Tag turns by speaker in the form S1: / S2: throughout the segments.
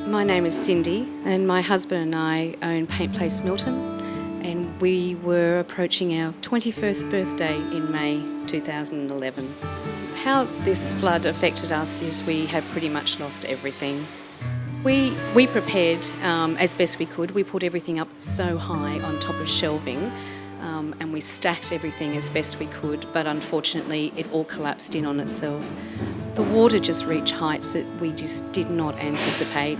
S1: My name is Cindy and my husband and I own Paint Place Milton, and we were approaching our 21st birthday in May 2011. How this flood affected us is we have pretty much lost everything. We prepared as best we could. We put everything up so high on top of shelving and we stacked everything as best we could, but unfortunately it all collapsed in on itself. The water just reached heights that we just did not anticipate.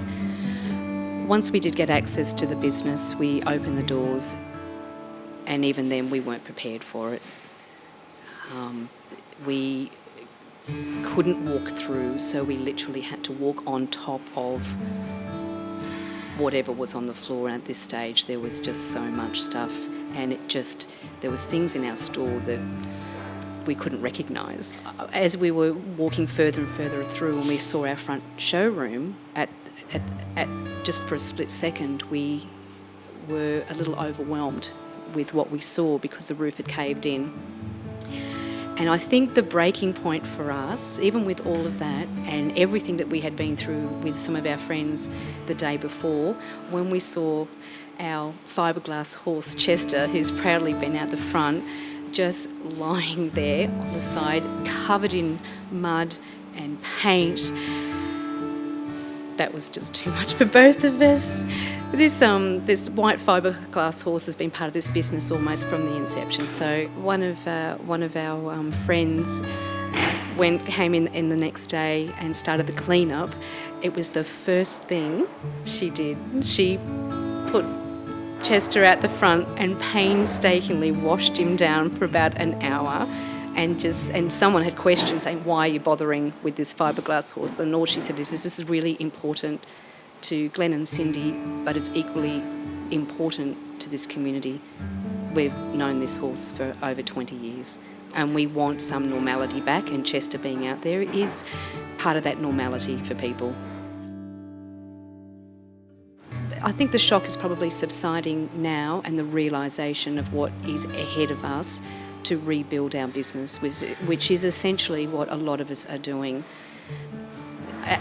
S1: Once we did get access to the business, we opened the doors, and even then we weren't prepared for it. We couldn't walk through, so we literally had to walk on top of whatever was on the floor. And at this stage there was just so much stuff, and there was things in our store that we couldn't recognise. As we were walking further and further through and we saw our front showroom, at just for a split second we were a little overwhelmed with what we saw because the roof had caved in. And I think the breaking point for us, even with all of that and everything that we had been through with some of our friends the day before, when we saw our fiberglass horse Chester, who's proudly been out the front, just lying there on the side, covered in mud and paint. That was just too much for both of us. This white fiberglass horse has been part of this business almost from the inception. So one of our friends came in the next day and started the cleanup. It was the first thing she did. She put Chester out the front and painstakingly washed him down for about an hour, and someone had questioned saying, why are you bothering with this fiberglass horse? And all she said is, this is really important to Glenn and Cindy, but it's equally important to this community. We've known this horse for over 20 years and we want some normality back, and Chester being out there is part of that normality for people. I think the shock is probably subsiding now, and the realisation of what is ahead of us to rebuild our business, which is essentially what a lot of us are doing.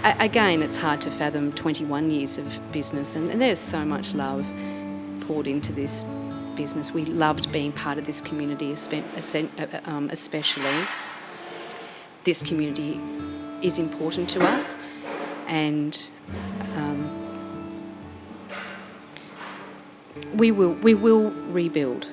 S1: Again, it's hard to fathom 21 years of business, and there's so much love poured into this business. We loved being part of this community, especially. This community is important to us, and we will rebuild.